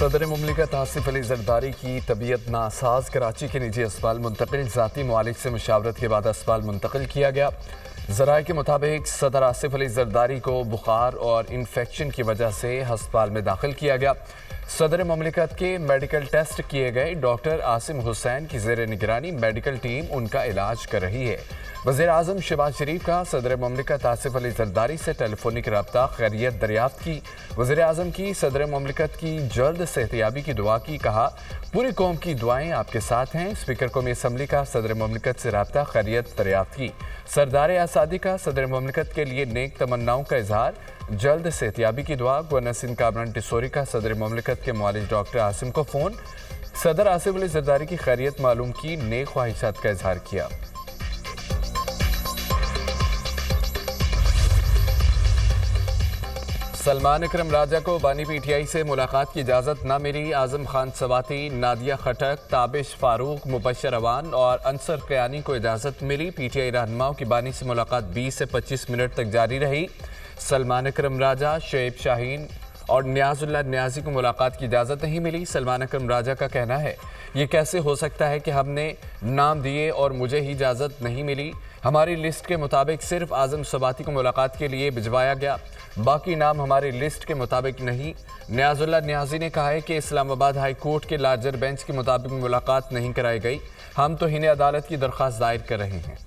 सदर मुमलिकत आसिफ अली जरदारी की तबीयत नासाज, कराची के निजी अस्पताल मुंतकिल। ज़ाती मुआलिज से मुशावरत के बाद अस्पताल मुंतकिल किया गया। ज़राए के मुताबिक सदर आसिफ अली जरदारी को बुखार और इन्फेक्शन की वजह से अस्पताल में दाखिल किया गया। सदर मुमलिकत के मेडिकल टेस्ट किए गए। डॉक्टर आसिम हुसैन की ज़ेर निगरानी मेडिकल टीम उनका इलाज कर रही है। वज़ीर आज़म शहबाज शरीफ का सदर मुमलिकत आसिफ अली जरदारी से टेलीफोनिक रब्ता, खैरियत दरियाफ्त की। वज़ीर आज़म की सदर मुमलिकत की जल्द सेहतियाबी की दुआ की। कहा, पूरी कौम की दुआएं आपके साथ हैं। स्पीकर कौमी असम्बली का सदर मुमलिकत से रब्ता, खैरियत दरियाफ्त की। सरदार आसादी का सदर मुमलिकत के लिए नेक तमन्नाओं का इजहार, जल्द सेहतियाबी की दुआ। गवर्नर सिंध कामरान टिसोरी का सदर मुमलिकत के मुआलिज डॉक्टर आसिम को फ़ोन, सदर आसिफ अली जरदारी की खैरियत मालूम की, नेक ख्वाहिशात का इजहार किया। सलमान अकरम राजा को बानी पीटीआई से मुलाकात की इजाज़त न मिली। आज़म खान सवाती, नादिया खटक, ताबिश फारूक, मुबशर अवान और अंसर क़यानी को इजाज़त मिली। पीटीआई रहनुमाओं की बानी से मुलाकात 20 से 25 मिनट तक जारी रही। सलमान अकरम राजा, शुएब शाहीन और नियाज़ुल्लाह नियाज़ी को मुलाकात की इजाज़त नहीं मिली। सलमान अकरम राजा का कहना है, ये कैसे हो सकता है कि हमने नाम दिए और मुझे ही इजाज़त नहीं मिली। हमारी लिस्ट के मुताबिक सिर्फ आज़म सवाती को मुलाकात के लिए भिजवाया गया, बाकी नाम हमारी लिस्ट के मुताबिक नहीं। नियाज़ुल्लाह नियाज़ी ने कहा है कि इस्लामाबाद हाई कोर्ट के लार्जर बेंच के मुताबिक मुलाकात नहीं कराई गई। हम तो हिने अदालत की दरख्वास्त दायर कर रहे हैं।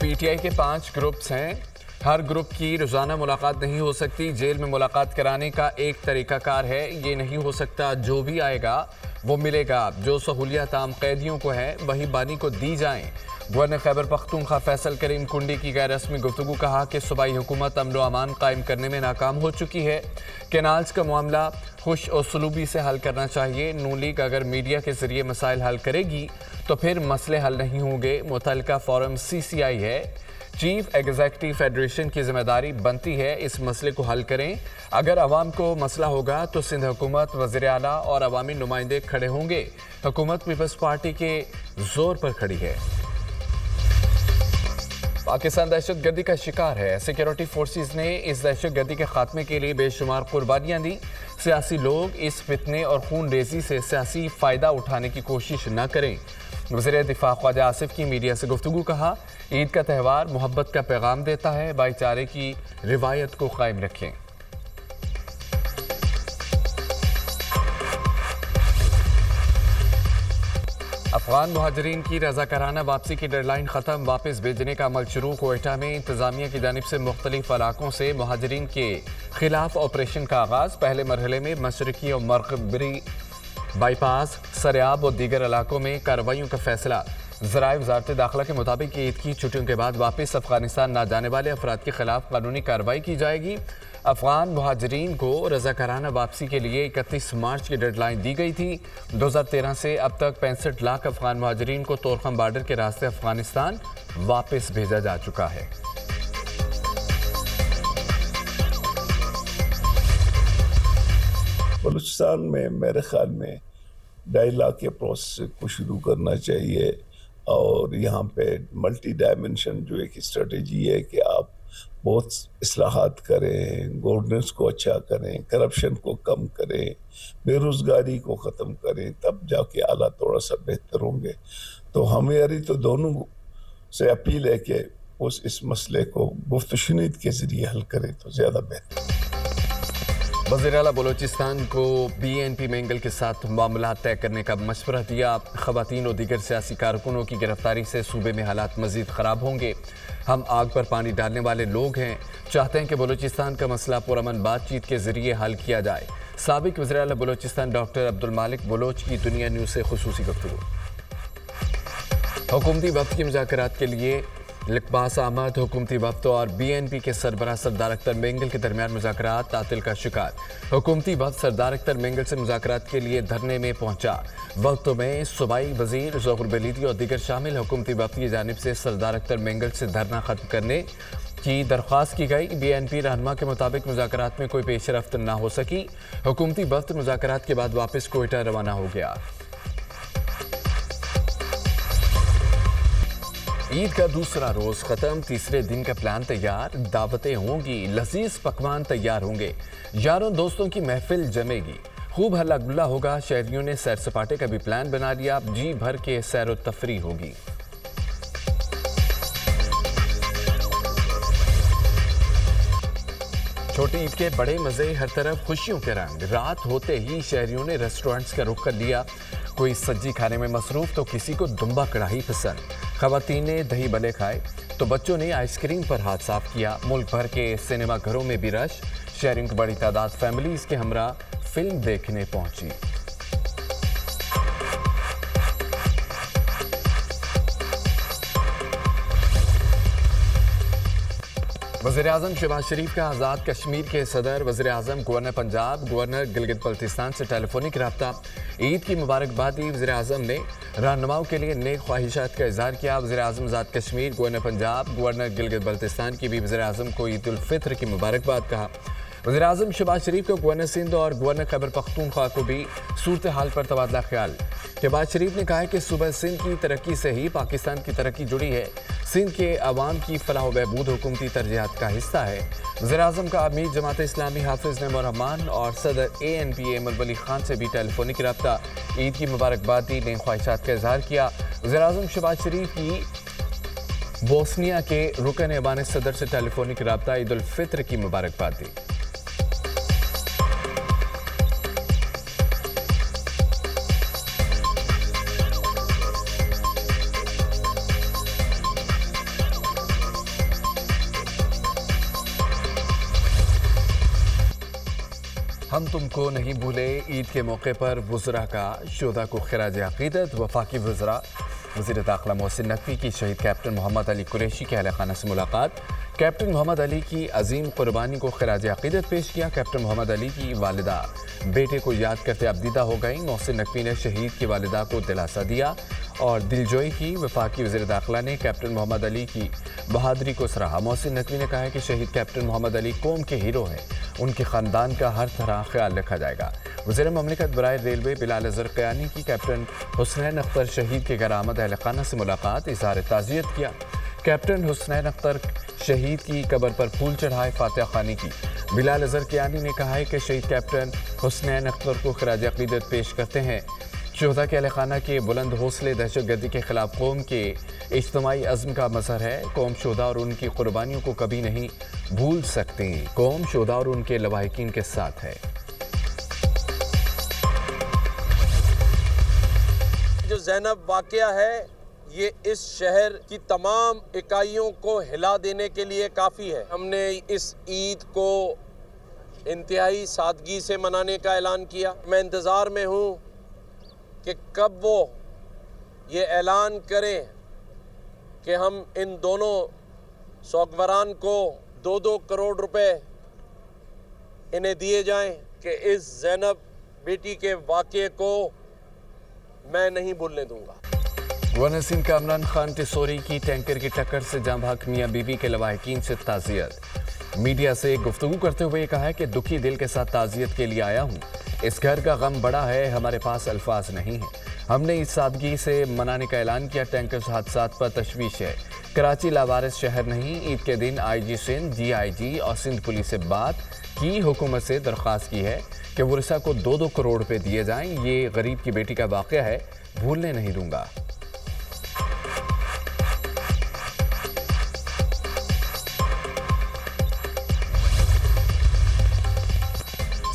पीटीआई के 5 ग्रुप्स हैं। हर ग्रुप की रोज़ाना मुलाकात नहीं हो सकती। जेल में मुलाकात कराने का एक तरीकाकार है। ये नहीं हो सकता जो भी आएगा वो मिलेगा। जो सहूलियत आम कैदियों को है वही बानी को दी जाएं। गवर्नर खैबर पख्तूनख्वा फैसल करीम कुंडी की गैर रस्मी गुफ्तगू। कहा कि सूबाई हुकूमत अमन व अमान कायम करने में नाकाम हो चुकी है। कैनाल्स का मामला खुश और सलूबी से हल करना चाहिए। नून लीग अगर मीडिया के जरिए मसाइल हल करेगी तो फिर मसले हल नहीं होंगे। मुतल्लिका फोरम CCI है। चीफ एग्जीक्यूटिव फेडरेशन की जिम्मेदारी बनती है इस मसले को हल करें। अगर अवाम को मसला होगा तो सिंध हुकूमत, वज़ीर आला और अवामी नुमाइंदे खड़े होंगे। हुकूमत पीपल्स पार्टी के जोर पर खड़ी है। पाकिस्तान दहशतगर्दी का शिकार है। सिक्योरिटी फोर्सेस ने इस दहशतगर्दी के खात्मे के लिए बेशुमार कुर्बानियां दी। सियासी लोग इस फितने और खून रेजी से सियासी फ़ायदा उठाने की कोशिश न करें। वज़ीर दिफा ख्वाजा आसिफ की मीडिया से गुफ्तगू। कहा, ईद का त्यौहार मोहब्बत का पैगाम देता है। भाईचारे की रिवायत को कायम रखें। अफगान मुहाजिरीन की रज़ाकाराना वापसी की डेडलाइन ख़त्म। वापस भेजने का अमल शुरू। कोयटा में इंतज़ामिया की जानिब से मुख्तलिफ इलाकों से मुहाजिरीन के खिलाफ ऑपरेशन का आगाज़। पहले मरहले में मशरकी और मगरबी बाईपास, सरियाब और दीगर इलाकों में कार्रवाइयों का फैसला। ज़राए वज़ारत दाखिला के मुताबिक ईद की छुट्टियों के बाद वापस अफगानिस्तान न जाने वाले अफराद के खिलाफ कानूनी कार्रवाई की जाएगी। अफगान मुहाजिरीन को रज़ाकाराना वापसी के लिए 31 मार्च की डेडलाइन दी गई थी। 2013 से अब तक 65 लाख अफगान मुहाजिरीन को तोरखम बॉर्डर के रास्ते अफगानिस्तान वापस भेजा जा चुका है। बलूचिस्तान में मेरे ख्याल में डायलॉग के प्रोसेस को शुरू करना चाहिए और यहाँ पे मल्टी डायमेंशन जो एक स्ट्रेटजी है कि आप बहुत इस्लाहात करें, गवर्नेंस को अच्छा करें, करप्शन को कम करें, बेरोज़गारी को ख़त्म करें, तब जाके हालात थोड़ा सा बेहतर होंगे। तो हमारी तो दोनों से अपील है कि उस इस मसले को गुफ्त-ओ-शुनीद के ज़रिए हल करें तो ज़्यादा बेहतर। वज़ीर आला बलोचिस्तान को BNP मेंगल के साथ मामला तय करने का मशवरा दिया। ख़वातीन और दीगर सियासी कारकुनों की गिरफ्तारी से सूबे में हालात मज़ीद ख़राब होंगे। हम आग पर पानी डालने वाले लोग हैं। चाहते हैं कि बलोचिस्तान का मसला पुरअमन बातचीत के ज़रिए हल किया जाए। साबिक़ वज़ीर आला बलोचिस्तान डॉक्टर अब्दुल मालिक बलोच की दुनिया न्यूज़ से खुसूसी गुफ्तगू। हुकूमती वफ़द की मुज़ाकरात के लिए लिकबास अहमद, हुकूमती वफ़द और BNP के सरबराह सरदार अख्तर मेंगल के दरमियान मुज़ाकरात तातिल का शिकार। हुकूमती वफ़द सरदार अख्तर मेंगल से मुज़ाकरात के लिए धरने में पहुंचा। वक्त में सूबाई वज़ीर ज़ोहर बेलीदी और दीगर शामिल। हुकूमती वफ़द की जानिब से सरदार अख्तर मेंगल से धरना ख़त्म करने की दरख्वास्त की गई। BNP रहनुमा के मुताबिक मुज़ाकरात में कोई पेशरफ्त न हो सकी। हुकूमती वफ़द मुज़ाकरात के बाद वापस कोयटा रवाना हो गया। عید کا دوسرا روز ختم، تیسرے دن کا پلان تیار، دعوتیں ہوں گی، لذیذ پکوان تیار ہوں گے، یاروں دوستوں کی محفل جمے گی، خوب ہلا گلا ہوگا۔ شہریوں نے سیر سپاٹے کا بھی پلان بنا لیا، جی بھر کے سیر و تفریح ہوگی۔ چھوٹی عید کے بڑے مزے، ہر طرف خوشیوں کے رنگ۔ رات ہوتے ہی شہریوں نے ریسٹورنٹس کا رخ کر لیا، کوئی سبزی کھانے میں مصروف تو کسی کو دمبا کڑھائی پسند۔ خواتین نے دہی بلے کھائے تو بچوں نے آئس کریم پر ہاتھ صاف کیا۔ ملک بھر کے سینما گھروں میں بھی رش، شہریوں کی بڑی تعداد فیملیز کے ہمراہ فلم دیکھنے پہنچی۔ وزیراعظم شہباز شریف کا آزاد کشمیر کے صدر، وزیراعظم گورنر پنجاب، گورنر گلگت بلتستان سے ٹیلی فونک رابطہ۔ عید کی مبارکباد دی، وزیراعظم نے رہنماؤں کے لیے نیک خواہشات کا اظہار کیا۔ وزیراعظم آزاد کشمیر، گورنر پنجاب، گورنر گلگت بلتستان کی بھی وزیراعظم کو عید الفطر کی مبارکباد کہا۔ وزیراعظم شہباز شریف کو گورنر سندھ اور گورنر خیبر پختونخوا کو بھی صورتحال پر تبادلہ خیال۔ شہباز شریف نے کہا کہ صوبہ سندھ کی ترقی سے ہی پاکستان کی ترقی جڑی ہے، سندھ کے عوام کی فلاح و بہبود حکومتی ترجیحات کا حصہ ہے۔ وزیراعظم کا امیر جماعت اسلامی حافظ نعیم الرحمان اور صدر ANP احمد ولی خان سے بھی ٹیلی فونک رابطہ، عید کی مبارکباد دی، نیک خواہشات کا اظہار کیا۔ وزیراعظم شہباز شریف کی بوسنیا کے رکن ایوان صدر سے ٹیلی فونک رابطہ، عید الفطر کی مبارکباد دی۔ ہم تم کو نہیں بھولے، عید کے موقع پر وزراء کا شہداء کو خراج عقیدت۔ وفاقی وزراء وزیر داخلہ محسن نقوی کی شہید کیپٹن محمد علی قریشی کے اہل خانہ سے ملاقات۔ کیپٹن محمد علی کی عظیم قربانی کو خراج عقیدت پیش کیا۔ کیپٹن محمد علی کی والدہ بیٹے کو یاد کرتے ابدیدہ ہو گئیں۔ محسن نقوی نے شہید کی والدہ کو دلاسا دیا اور دلجوئی کی۔ وفاقی وزیر داخلہ نے کیپٹن محمد علی کی بہادری کو سراہا۔ محسن نقوی نے کہا ہے کہ شہید کیپٹن محمد علی قوم کے ہیرو ہیں، ان کے خاندان کا ہر طرح خیال رکھا جائے گا۔ وزیر مملکت برائے ریلوے بلال اظہر قیانی کی کیپٹن حسنین اختر شہید کے گھر آمد اہل خانہ سے ملاقات، اظہار تعزیت کیا۔ کیپٹن حسنین اختر شہید کی قبر پر پھول چڑھائے، فاتحہ خوانی کی۔ بلال اظہر قیانی نے کہا ہے کہ شہید کیپٹن حسنین اختر کو خراج عقیدت پیش کرتے ہیں۔ شہداء کے اہل خانہ کے بلند حوصلے دہشت گردی کے خلاف قوم کے اجتماعی عزم کا مظہر ہے۔ قوم شہداء اور ان کی قربانیوں کو کبھی نہیں بھول سکتی۔ قوم شہداء اور ان کے لواحقین کے ساتھ ہے۔ جو زینب واقعہ ہے یہ اس شہر کی تمام اکائیوں کو ہلا دینے کے لیے کافی ہے۔ ہم نے اس عید کو انتہائی سادگی سے منانے کا اعلان کیا۔ میں انتظار میں ہوں کہ کب وہ یہ اعلان کریں کہ ہم ان دونوں سوگواران کو 2-2 کروڑ روپے انہیں دیے جائیں کہ اس زینب بیٹی کے واقعے کو میں نہیں بھولنے دوں گا۔ گورنر سندھ کا عمران خان ٹیسوری کی ٹینکر کی ٹکر سے جاں بحق میاں بیوی کے لواحقین سے تعزیت۔ میڈیا سے گفتگو کرتے ہوئے کہا ہے کہ دکھی دل کے ساتھ تعزیت کے لیے آیا ہوں۔ اس گھر کا غم بڑا ہے، ہمارے پاس الفاظ نہیں ہیں۔ ہم نے اس سادگی سے منانے کا اعلان کیا۔ ٹینکر حادثات پر تشویش ہے۔ کراچی لاوارث شہر نہیں۔ عید کے دن IG سندھ، DIG اور سندھ پولیس سے بات کی، حکومت سے درخواست کی ہے کہ ورثاء کو 2-2 کروڑ روپے دیے جائیں۔ یہ غریب کی بیٹی کا واقعہ ہے، بھولنے نہیں دوں گا۔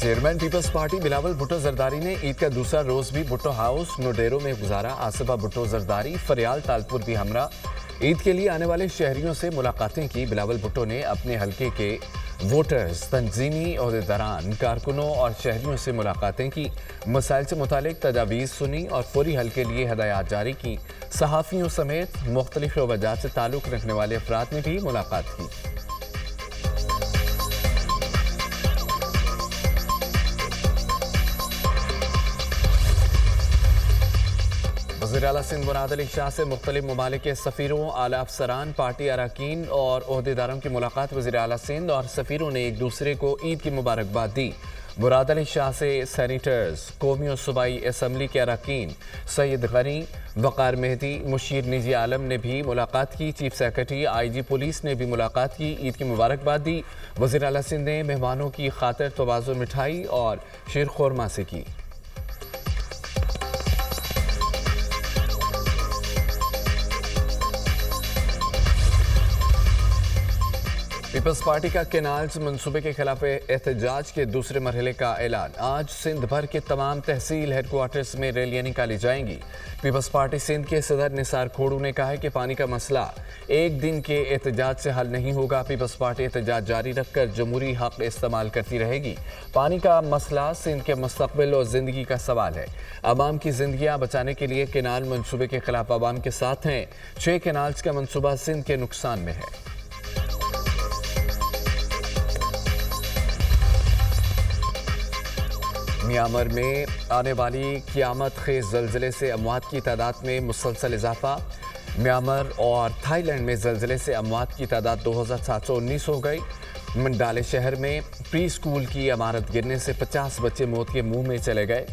چیئرمین پیپلز پارٹی بلاول بھٹو زرداری نے عید کا دوسرا روز بھی بھٹو ہاؤس نوڈیرو میں گزارا۔ آصفہ بھٹو زرداری فریال تالپور بھی ہمراہ۔ عید کے لیے آنے والے شہریوں سے ملاقاتیں کی۔ بلاول بھٹو نے اپنے حلقے کے ووٹرز، تنظیمی عہدیداران، کارکنوں اور شہریوں سے ملاقاتیں کی، مسائل سے متعلق تجاویز سنی اور فوری حل کے لیے ہدایات جاری کی۔ صحافیوں سمیت مختلف وجہات سے تعلق رکھنے والے افراد نے بھی ملاقات کی۔ وزیر اعلیٰ سندھ مراد علی شاہ سے مختلف ممالک کے سفیروں، اعلیٰ افسران، پارٹی اراکین اور عہدیداروں کی ملاقات۔ وزیر اعلیٰ سندھ اور سفیروں نے ایک دوسرے کو عید کی مبارکباد دی मुराद अली शाह से सैनिटर्स, कौमी और सूबाई असम्बली के अरकान सैयद गनी, वक़ार मेहदी, मुशीर निजी आलम ने भी मुलाकात की। चीफ सेक्रेटरी IG पुलिस ने भी मुलाकात की, ईद की मुबारकबाद दी। वज़ीर आला सिंध ने मेहमानों की खातिर तवाज़ुन मिठाई और शीर खोरमा से की। पीपल्स पार्टी का केनाल्स मंसूबे के खिलाफ एहतजाज के दूसरे मरहले का ऐलान। आज सिंध भर के तमाम तहसील हेडक्वार्टर्स में रैलियां निकाली जाएंगी। पीपल्स पार्टी सिंध के सदर निसार खोड़ू ने कहा है कि पानी का मसला एक दिन के एहतजाज से हल नहीं होगा। पीपल्स पार्टी एहतजाज जारी रखकर जमहूरी हक इस्तेमाल करती रहेगी। पानी का मसला सिंध के मुस्तकबिल और जिंदगी का सवाल है। अवाम की जिंदगियां बचाने के लिए केनाल मंसूबे के खिलाफ अवाम के साथ हैं। 6 केनाल्स का मंसूबा सिंध के नुकसान में है। म्यांमार में आने वाली क़यामत खेज़ ज़लज़ले से अमवात की तादाद में मुसलसल इजाफा। म्यांमार और थाईलैंड में ज़लज़ले से अमवात की तादाद 2719 हो गई। मंडाले शहर में प्री स्कूल की इमारत गिरने से 50 बच्चे मौत के मुंह में चले गए,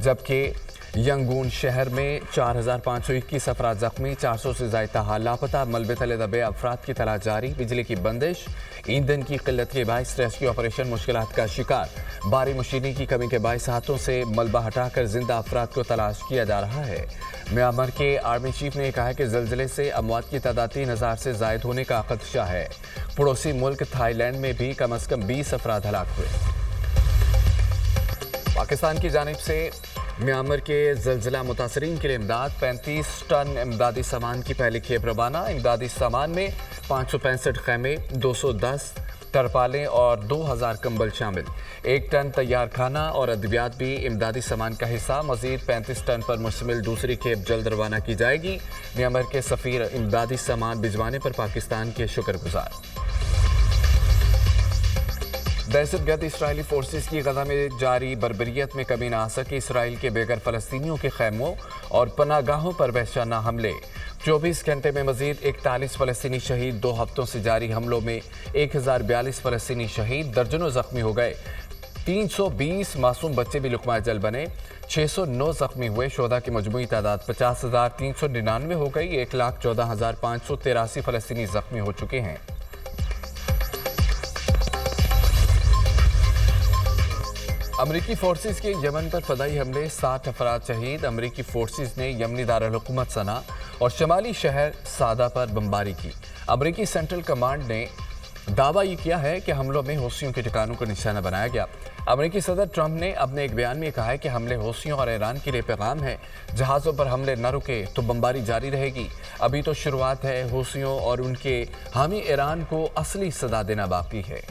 जबकि यंगून शहर में 4521 अफराद जख्मी, 400 से ज़ायदा हाल लापता। मलबे तले दबे अफराद की तलाश जारी। बिजली की बंदिश, ईंधन की किल्लत के बायस रेस्क्यू ऑपरेशन मुश्किलात का शिकार। भारी मशीनी की कमी के बायस हाथों से मलबा हटाकर जिंदा अफराद को तलाश किया जा रहा है। म्यांमार के आर्मी चीफ ने कहा कि ज़लज़ले से अमवात की तादाद 3000 से ज़ायद होने का खदशा है। पड़ोसी मुल्क थाईलैंड में भी कम अज़ कम 20 अफराद हलाक हुए। पाकिस्तान की जानिब से म्यांमार के ज़लज़ला मुतासरीन के लिए इमदाद। 35 टन इमदादी सामान की पहली खेप रवाना। इमदादी सामान में 565 खैमे, 210 तरपालें और 2000 कंबल शामिल। 1 टन तैयार खाना और अद्वियात भी इमदादी सामान का हिस्सा। मजीद 35 टन पर मुश्तमिल दूसरी खेप जल्द रवाना की जाएगी। म्यांमार के सफ़ीर इमदादी सामान भिजवाने पर पाकिस्तान के शुक्रगुजार। दहशतगर्द इसराइली फोर्सेस की गजा में जारी बर्बरियत में कमी न आ सके। इसराइल के बेघर फ़लस्तीनियों के खैमों और पनागाहों पर वहशाना हमले। 24 घंटे में मजीद 41 फ़लस्तीनी शहीद। 2 हफ्तों से जारी हमलों में 1042 फ़लस्तीनी शहीद, दर्जनों ज़ख्मी हो गए। 320 मासूम बच्चे भी लुक़मा अजल बने। 609 ज़ख्मी हुए। शोधा की मजमूई तादाद 50,399 हो गई। 1,14,583 फ़लस्तीनी ज़ख्मी हो चुके हैं। अमरीकी फोर्सेस के यमन पर फदाई हमले, 60 अफराद शहीद। अमरीकी फोर्सेस ने यमनी दारुल हुकूमत सना और शमाली शहर सादा पर बमबारी की। अमरीकी सेंट्रल कमांड ने दावा ये किया है कि हमलों में हौसियों के ठिकानों को निशाना बनाया गया। अमरीकी सदर ट्रंप ने अपने एक बयान में कहा है कि हमले हौसियों और ईरान के लिए पैगाम है। जहाज़ों पर हमले न रुके तो बमबारी जारी रहेगी। अभी तो शुरुआत है। हौसियों और उनके हामी ईरान को असली सदा देना बाकी है।